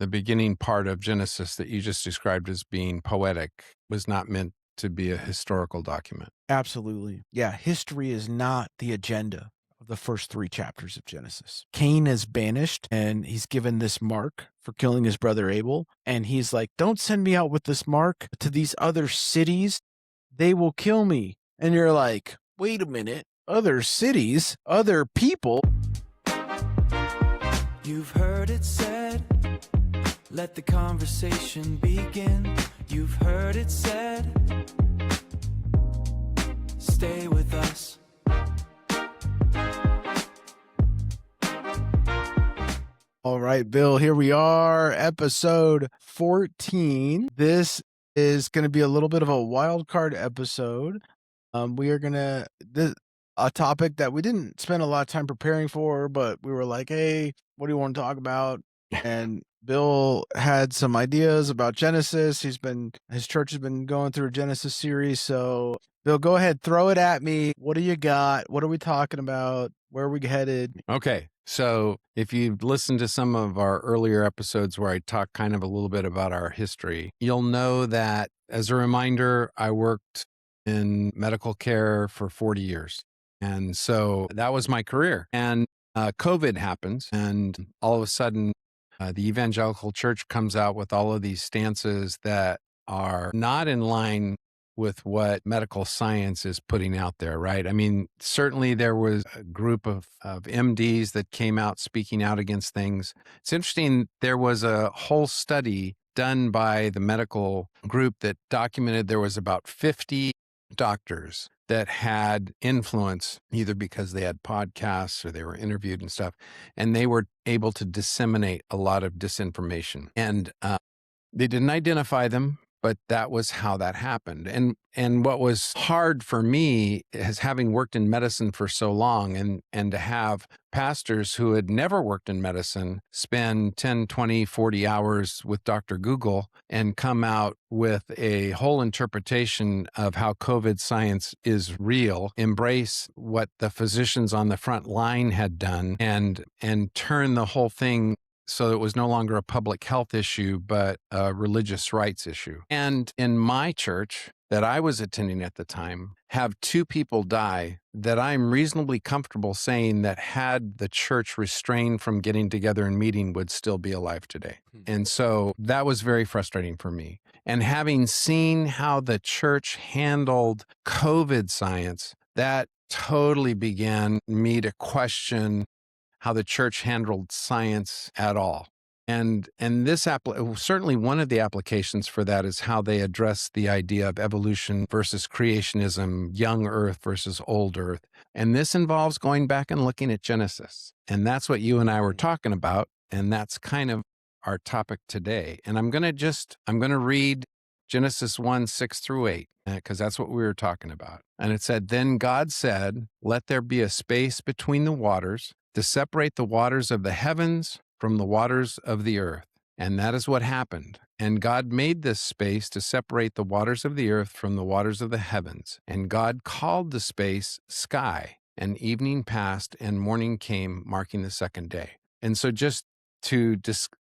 the beginning part of Genesis that you just described as being poetic was not meant to be a historical document. Absolutely. Yeah, history is not the agenda of the first 3 chapters of Genesis. Cain is banished, and he's given this mark for killing his brother Abel, and he's like, "Don't send me out with this mark to these other cities. They will kill me." And you're like, "Wait a minute. Other cities? Other people?" You've heard it said, let the conversation begin. You've heard it said, stay with us. All right, Bill, here we are, episode 14. This is going to be a little bit of a wild card episode. We are going to, a topic that we didn't spend a lot of time preparing for, but we were like, hey, what do you want to talk about? And Bill had some ideas about Genesis. His church has been going through a Genesis series. So, Bill, go ahead, throw it at me. What do you got? What are we talking about? Where are we headed? Okay. So if you've listened to some of our earlier episodes where I talk kind of a little bit about our history, you'll know that as a reminder, I worked in medical care for 40 years. And so that was my career. And COVID happens, and all of a sudden, the evangelical church comes out with all of these stances that are not in line with what medical science is putting out there, right? I mean, certainly there was a group of MDs that came out speaking out against things. It's interesting, there was a whole study done by the medical group that documented there was about 50 doctors that had influence, either because they had podcasts or they were interviewed and stuff, and they were able to disseminate a lot of disinformation. And they didn't identify them, but that was how that happened. And what was hard for me is having worked in medicine for so long and to have pastors who had never worked in medicine spend 10, 20, 40 hours with Dr. Google and come out with a whole interpretation of how COVID science is real, embrace what the physicians on the front line had done, and turn the whole thing so it was no longer a public health issue, but a religious rights issue. And in my church that I was attending at the time, have 2 people die that I'm reasonably comfortable saying that had the church restrained from getting together and meeting would still be alive today. And so that was very frustrating for me. And having seen how the church handled COVID science, that totally began me to question how the church handled science at all. And this certainly one of the applications for that is how they address the idea of evolution versus creationism, young earth versus old earth. And this involves going back and looking at Genesis. And that's what you and I were talking about. And that's kind of our topic today. And I'm going to read Genesis 1, 6 through 8, because that's what we were talking about. And it said, "Then God said, let there be a space between the waters to separate the waters of the heavens from the waters of the earth." And that is what happened. And God made this space to separate the waters of the earth from the waters of the heavens. And God called the space sky. And evening passed and morning came, marking the second day. And so just to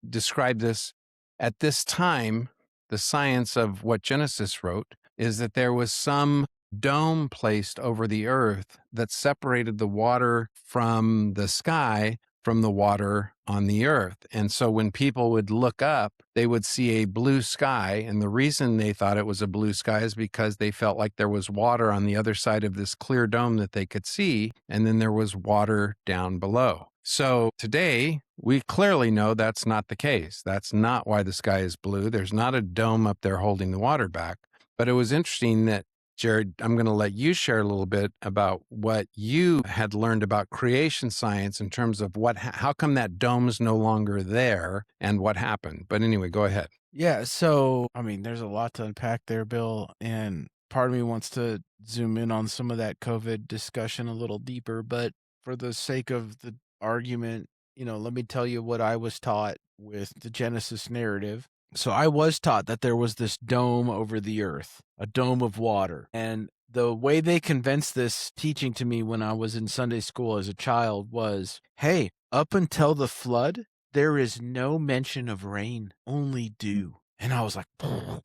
describe this, at this time, the science of what Genesis wrote is that there was some dome placed over the earth that separated the water from the sky from the water on the earth. And so when people would look up, they would see a blue sky. And the reason they thought it was a blue sky is because they felt like there was water on the other side of this clear dome that they could see. And then there was water down below. So today, we clearly know that's not the case. That's not why the sky is blue. There's not a dome up there holding the water back. But it was interesting that, Jared, I'm going to let you share a little bit about what you had learned about creation science in terms of how come that dome's no longer there and what happened. But anyway, go ahead. Yeah, so, I mean, there's a lot to unpack there, Bill, and part of me wants to zoom in on some of that COVID discussion a little deeper, but for the sake of the argument, let me tell you what I was taught with the Genesis narrative. So I was taught that there was this dome over the earth, a dome of water. And the way they convinced this teaching to me when I was in Sunday school as a child was, hey, up until the flood, there is no mention of rain, only dew. And I was like,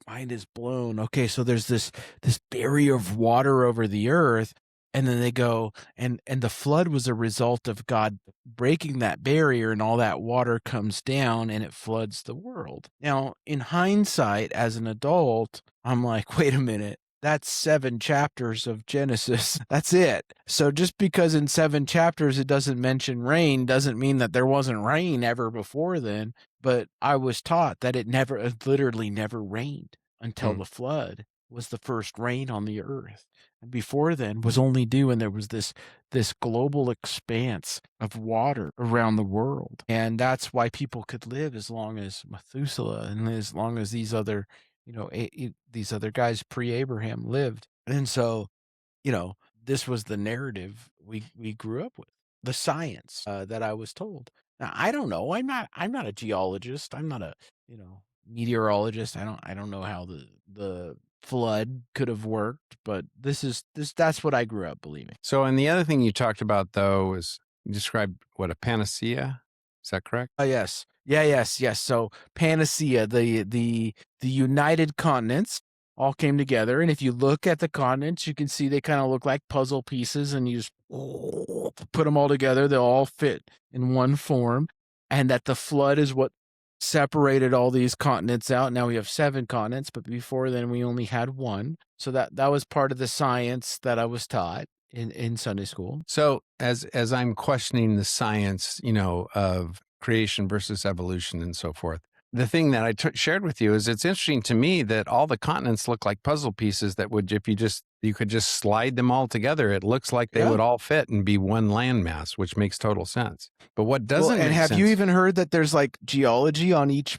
mind is blown. Okay, so there's this barrier of water over the earth, and then they go, and the flood was a result of God breaking that barrier, and all that water comes down and it floods the world. Now, in hindsight, as an adult, I'm like, wait a minute. That's 7 chapters of Genesis. That's it. So just because in 7 chapters it doesn't mention rain doesn't mean that there wasn't rain ever before then. But I was taught that it literally never rained until the flood was the first rain on the earth. And before then was only dew, and there was this global expanse of water around the world. And that's why people could live as long as Methuselah and as long as these other these other guys pre-Abraham lived. And so, this was the narrative we grew up with, the science that I was told. Now, I don't know. I'm not a geologist. I'm not a, meteorologist. I don't know how the flood could have worked, but that's what I grew up believing. So, and the other thing you talked about, though, is you described what, a panacea? Is that correct? Yes. Yes. So Panacea, the United Continents all came together, and if you look at the continents, you can see they kind of look like puzzle pieces, and you just put them all together, they'll all fit in one form, and that the flood is what separated all these continents out. Now we have 7 continents, but before then we only had one. So that was part of the science that I was taught in Sunday school. So as I'm questioning the science, of creation versus evolution and so forth, the thing that I shared with you is it's interesting to me that all the continents look like puzzle pieces that would, if you could just slide them all together, it looks like they would all fit and be one landmass, which makes total sense. But what doesn't make sense? And have you even heard that there's like geology on each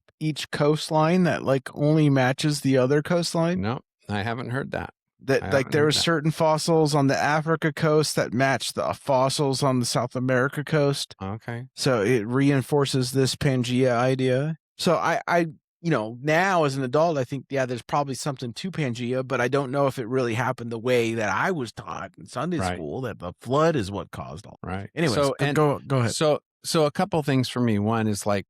coastline that like only matches the other coastline? No, I haven't heard that. That like there are certain fossils on the Africa coast that match the fossils on the South America coast. Okay. So it reinforces this Pangea idea. So I now as an adult, I think, there's probably something to Pangea, but I don't know if it really happened the way that I was taught in Sunday school, that the flood is what caused all. Right. Anyways, go ahead. So a couple things for me. One is like,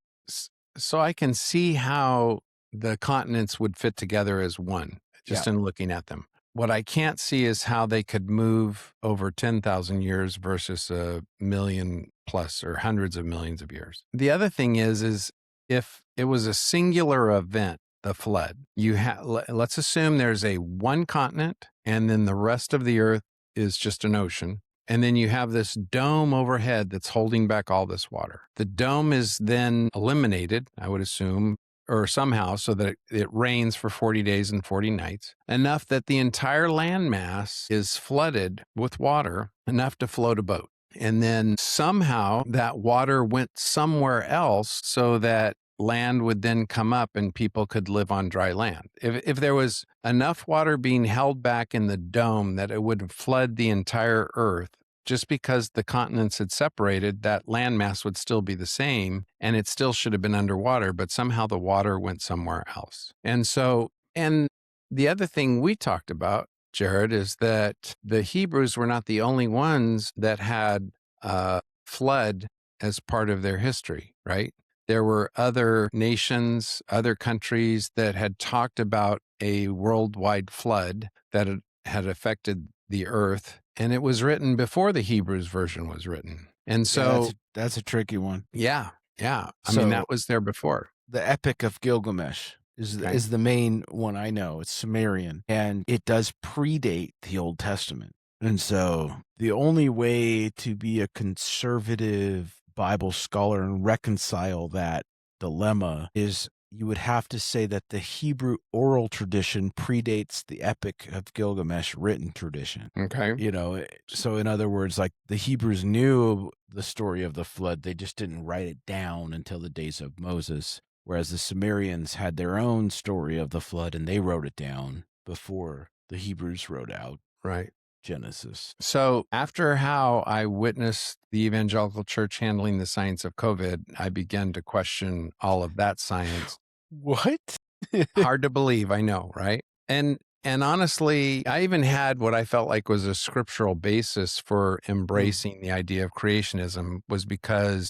so I can see how the continents would fit together as one, just in looking at them. What I can't see is how they could move over 10,000 years versus a million plus or hundreds of millions of years. The other thing is if it was a singular event, the flood, let's assume there's one continent and then the rest of the earth is just an ocean. And then you have this dome overhead that's holding back all this water. The dome is then eliminated, I would assume, or somehow, so that it rains for 40 days and 40 nights, enough that the entire landmass is flooded with water, enough to float a boat. And then somehow that water went somewhere else so that land would then come up and people could live on dry land. If there was enough water being held back in the dome that it would flood the entire earth, just because the continents had separated, that landmass would still be the same and it still should have been underwater, but somehow the water went somewhere else. And the other thing we talked about, Jared, is that the Hebrews were not the only ones that had flood as part of their history, right? There were other nations, other countries that had talked about a worldwide flood that had affected the earth. And it was written before the Hebrews version was written. And so that's a tricky one. Yeah. I mean, that was there before. The Epic of Gilgamesh is the main one I know. It's Sumerian, and it does predate the Old Testament. And so the only way to be a conservative Bible scholar and reconcile that dilemma is you would have to say that the Hebrew oral tradition predates the Epic of Gilgamesh written tradition. Okay. So in other words, like the Hebrews knew the story of the flood, they just didn't write it down until the days of Moses, whereas the Sumerians had their own story of the flood and they wrote it down before the Hebrews wrote out Genesis. So after how I witnessed the evangelical church handling the science of COVID, I began to question all of that science. What? Hard to believe, I know, right? And honestly, I even had what I felt like was a scriptural basis for embracing the idea of creationism, was because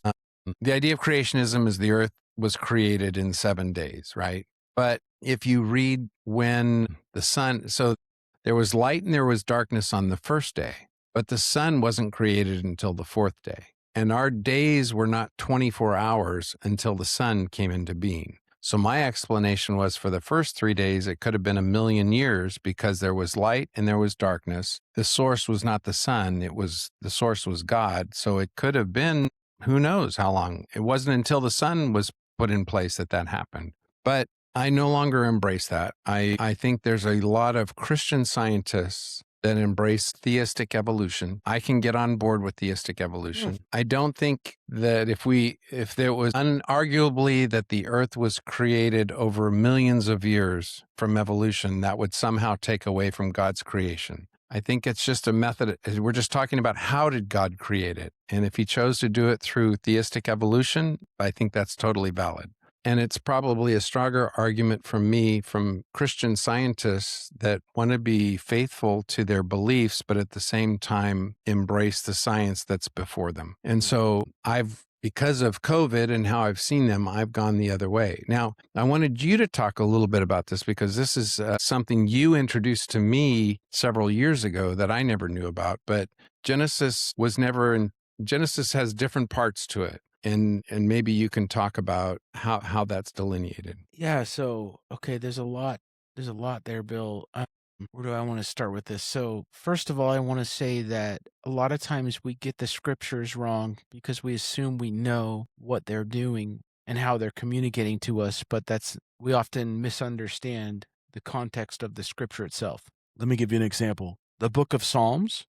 The idea of creationism is the earth was created in 7 days, right? But if you read when the sun, so there was light and there was darkness on the first day, but the sun wasn't created until the fourth day. And our days were not 24 hours until the sun came into being. So my explanation was for the first 3 days, it could have been a million years because there was light and there was darkness. The source was not the sun. The source was God. So it could have been, who knows how long. It wasn't until the sun was put in place that happened. But I no longer embrace that. I think there's a lot of Christian scientists that embrace theistic evolution. I can get on board with theistic evolution. I don't think that if there was unarguably that the earth was created over millions of years from evolution, that would somehow take away from God's creation. I think it's just a method. We're just talking about how did God create it? And if he chose to do it through theistic evolution, I think that's totally valid. And it's probably a stronger argument from Christian scientists that want to be faithful to their beliefs, but at the same time embrace the science that's before them. And so because of COVID and how I've seen them, I've gone the other way. Now, I wanted you to talk a little bit about this because this is something you introduced to me several years ago that I never knew about, but Genesis has different parts to it. And maybe you can talk about how that's delineated. Yeah, so okay, there's a lot there, Bill. Where do I want to start with this? So, first of all, I want to say that a lot of times we get the scriptures wrong because we assume we know what they're doing and how they're communicating to us, but we often misunderstand the context of the scripture itself. Let me give you an example. The book of Psalms,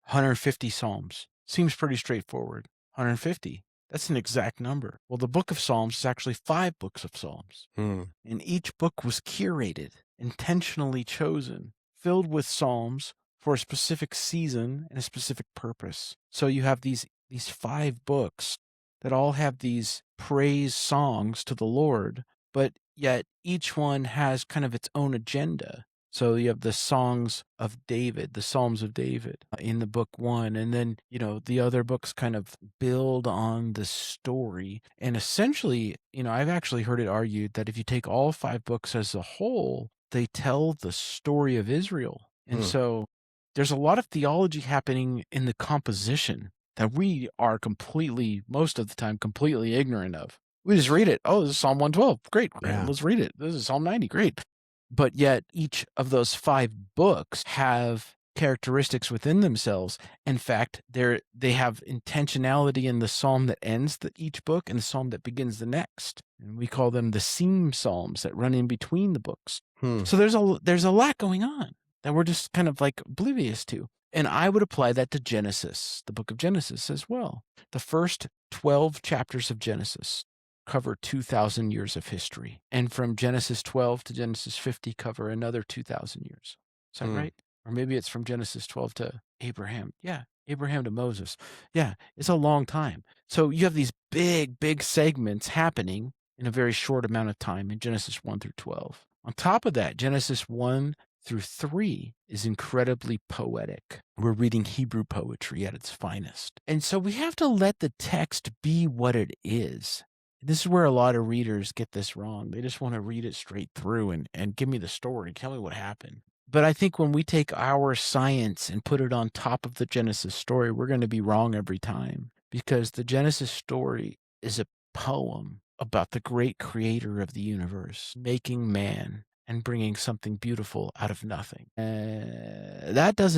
150 Psalms. Seems pretty straightforward. 150. That's an exact number. Well, the book of Psalms is actually 5 books of Psalms. And each book was curated, intentionally chosen, filled with Psalms for a specific season and a specific purpose. So you have these 5 books that all have these praise songs to the Lord, but yet each one has kind of its own agenda. So you have the songs of David, the Psalms of David in the book 1. And then, the other books kind of build on the story. And essentially, I've actually heard it argued that if you take all 5 books as a whole, they tell the story of Israel. And so there's a lot of theology happening in the composition that we are most of the time, completely ignorant of. We just read it. Oh, this is Psalm 112. Great. Yeah. Let's read it. This is Psalm 90. Great. But yet each of those 5 books have characteristics within themselves. In fact, they have intentionality in the psalm that ends each book and the psalm that begins the next. And we call them the seam psalms that run in between the books. So there's a lot going on that we're just kind of like oblivious to. And I would apply that to Genesis, the book of Genesis as well. The first 12 chapters of Genesis cover 2,000 years of history. And from Genesis 12 to Genesis 50 cover another 2,000 years. Is that right? Or maybe it's from Genesis 12 to Abraham. Yeah, Abraham to Moses. Yeah, it's a long time. So you have these big segments happening in a very short amount of time in Genesis 1 through 12. On top of that, Genesis 1 through 3 is incredibly poetic. We're reading Hebrew poetry at its finest. And so we have to let the text be what it is. This is where a lot of readers get this wrong. They just want to read it straight through and give me the story. Tell me what happened. But I think when we take our science and put it on top of the Genesis story, we're going to be wrong every time. Because the Genesis story is a poem about the great creator of the universe, making man and bringing something beautiful out of nothing. That's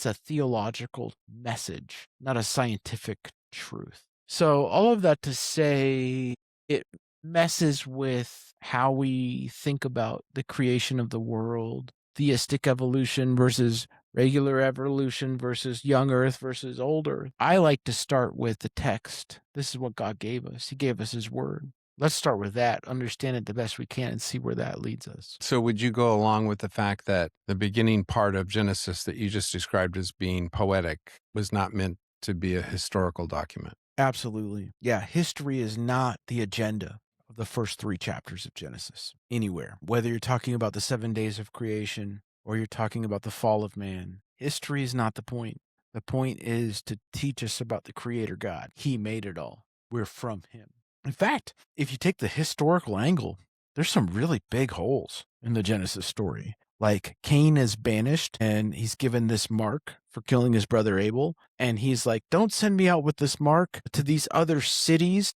a theological message, not a scientific truth. So all of that to say, it messes with how we think about the creation of the world, theistic evolution versus regular evolution versus young earth versus old earth. I like to start with the text. This is what God gave us. He gave us his word. Let's start with that, understand it the best we can, and see where that leads us. So would you go along with the fact that the beginning part of Genesis that you just described as being poetic was not meant to be a historical document? Absolutely. Yeah, history is not the agenda of the first 3 chapters of Genesis anywhere. Whether you're talking about the 7 days of creation or you're talking about the fall of man, history is not the point. The point is to teach us about the Creator God. He made it all. We're from Him. In fact, if you take the historical angle, there's some really big holes in the Genesis story. Like Cain is banished and he's given this mark for killing his brother Abel. And he's like, don't send me out with this mark to these other cities.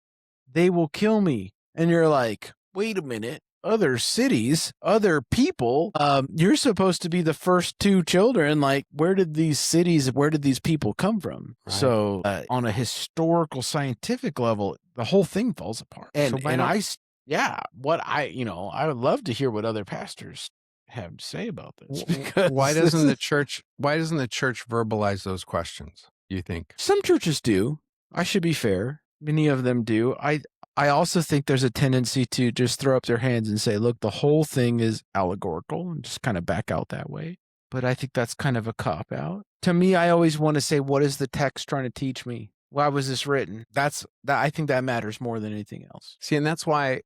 They will kill me. And you're like, wait a minute. Other cities, other people, you're supposed to be the first two children. Like, where did these people come from? Right. So on a historical, scientific level, the whole thing falls apart. So I would love to hear what other pastors have to say about this. Because why doesn't the church verbalize those questions, you think? Some churches do. I should be fair. Many of them do. I also think there's a tendency to just throw up their hands and say, look, the whole thing is allegorical, and just kind of back out that way. But I think that's kind of a cop-out. To me, I always want to say, what is the text trying to teach me? Why was this written? I think that matters more than anything else. See, and that's why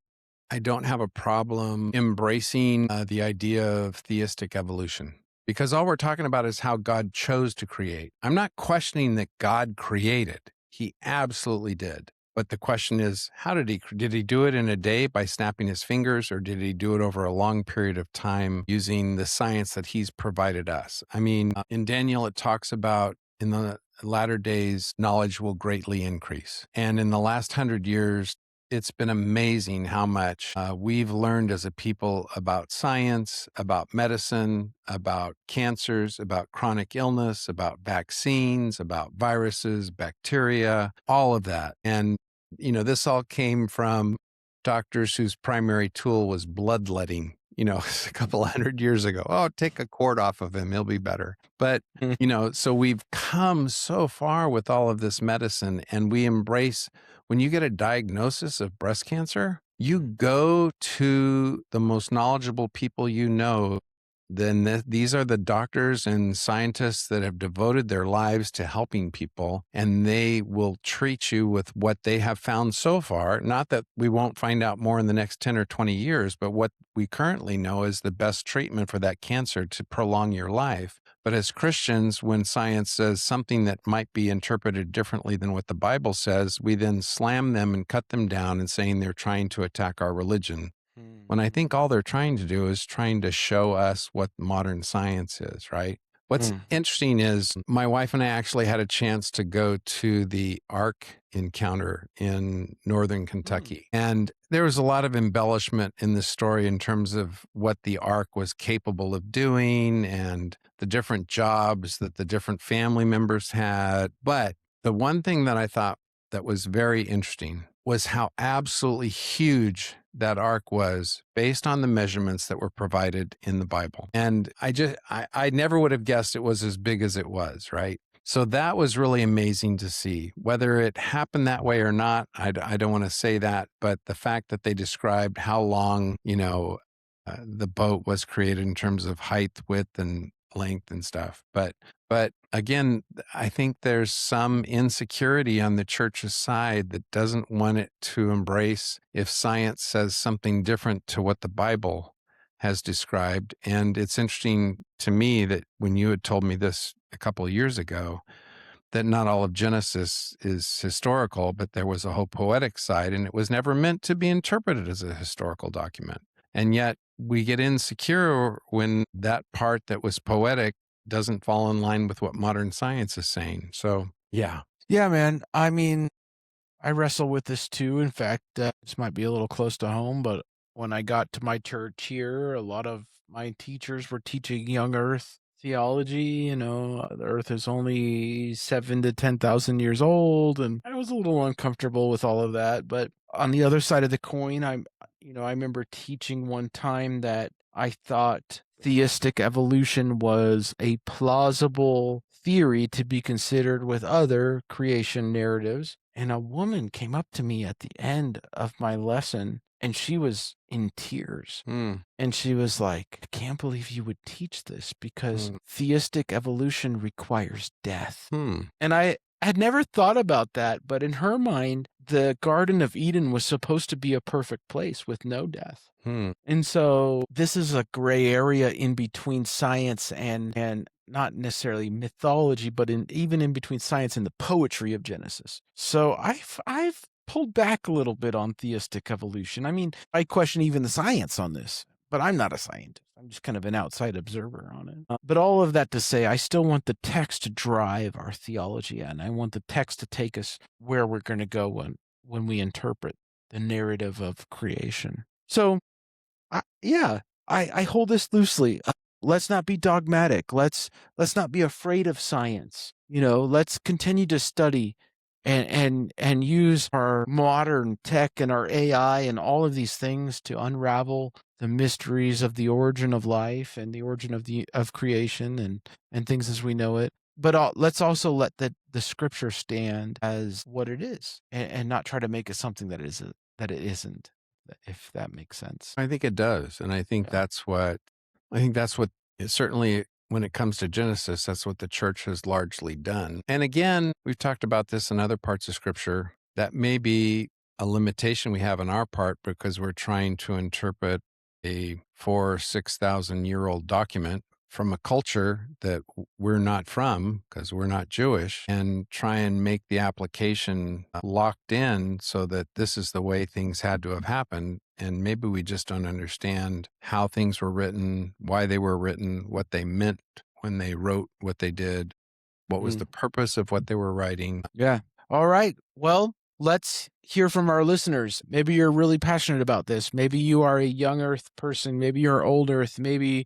I don't have a problem embracing the idea of theistic evolution, because all we're talking about is how God chose to create. I'm not questioning that God created. He absolutely did. But the question is, how did he do it in a day by snapping his fingers, or did he do it over a long period of time using the science that he's provided us? I mean, in Daniel, it talks about in the latter days, knowledge will greatly increase. And in the last 100 years, it's been amazing how much we've learned as a people about science, about medicine, about cancers, about chronic illness, about vaccines, about viruses, bacteria, all of that. And, this all came from doctors whose primary tool was bloodletting, a couple 100 years ago. Oh, take a cord off of him, he'll be better. But, so we've come so far with all of this medicine, and we embrace, when you get a diagnosis of breast cancer, you go to the most knowledgeable people then these are the doctors and scientists that have devoted their lives to helping people, and they will treat you with what they have found so far. Not that we won't find out more in the next 10 or 20 years, but what we currently know is the best treatment for that cancer to prolong your life. But as Christians, when science says something that might be interpreted differently than what the Bible says, we then slam them and cut them down and saying they're trying to attack our religion. When I think all they're trying to do is trying to show us what modern science is, right? What's interesting is my wife and I actually had a chance to go to the Ark encounter in northern Kentucky. And there was a lot of embellishment in this story in terms of what the Ark was capable of doing and the different jobs that the different family members had. But the one thing that I thought that was very interesting was how absolutely huge that ark was based on the measurements that were provided in the Bible. And I never would have guessed it was as big as it was, right? So that was really amazing to see. Whether it happened that way or not, I don't want to say that, but the fact that they described how long, the boat was created in terms of height, width, and length and stuff. But again, I think there's some insecurity on the church's side that doesn't want it to embrace if science says something different to what the Bible has described. And it's interesting to me that when you had told me this a couple of years ago, that not all of Genesis is historical, but there was a whole poetic side, and it was never meant to be interpreted as a historical document. And yet we get insecure when that part that was poetic doesn't fall in line with what modern science is saying. So, yeah. Yeah, man. I mean, I wrestle with this too. In fact, this might be a little close to home, but when I got to my church here, a lot of my teachers were teaching young earth theology. The earth is only 7 to 10,000 years old. And I was a little uncomfortable with all of that. But on the other side of the coin, I remember teaching one time that I thought theistic evolution was a plausible theory to be considered with other creation narratives. And a woman came up to me at the end of my lesson, and she was in tears. And she was like, I can't believe you would teach this because theistic evolution requires death. And had never thought about that, but in her mind, the Garden of Eden was supposed to be a perfect place with no death. And so this is a gray area in between science and not necessarily mythology, but even in between science and the poetry of Genesis. So I've pulled back a little bit on theistic evolution. I mean, I question even the science on this, but I'm not a scientist. I'm just kind of an outside observer on it. But all of that to say, I still want the text to drive our theology, and I want the text to take us where we're going to go when we interpret the narrative of creation. So I hold this loosely. Let's not be dogmatic. Let's not be afraid of science. Let's continue to study and use our modern tech and our AI and all of these things to unravel the mysteries of the origin of life and the origin of creation and things as we know it. But let's also let the scripture stand as what it is and not try to make it something that it isn't, if that makes sense. I think it does. And I think that's what certainly when it comes to Genesis, that's what the church has largely done. And again, we've talked about this in other parts of scripture. That may be a limitation we have on our part because we're trying to interpret a 6,000-year-old document from a culture that we're not from because we're not Jewish, and try and make the application locked in so that this is the way things had to have happened. And maybe we just don't understand how things were written, why they were written, what they meant when they wrote what they did, what was the purpose of what they were writing. Yeah. All right. Well, let's hear from our listeners. Maybe you're really passionate about this. Maybe you are a young earth person. Maybe you're old earth. Maybe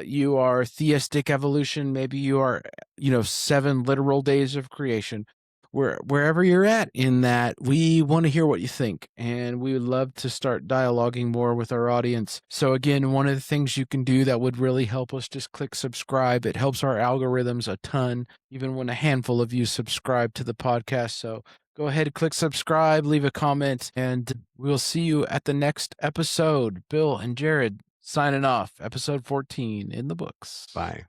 you are theistic evolution. Maybe you are, 7 literal days of creation. Wherever you're at in that, we want to hear what you think, and we would love to start dialoguing more with our audience. So again, one of the things you can do that would really help us, just click subscribe. It helps our algorithms a ton, even when a handful of you subscribe to the podcast. So go ahead, click subscribe, leave a comment, and we'll see you at the next episode. Bill and Jared signing off, episode 14 in the books. Bye.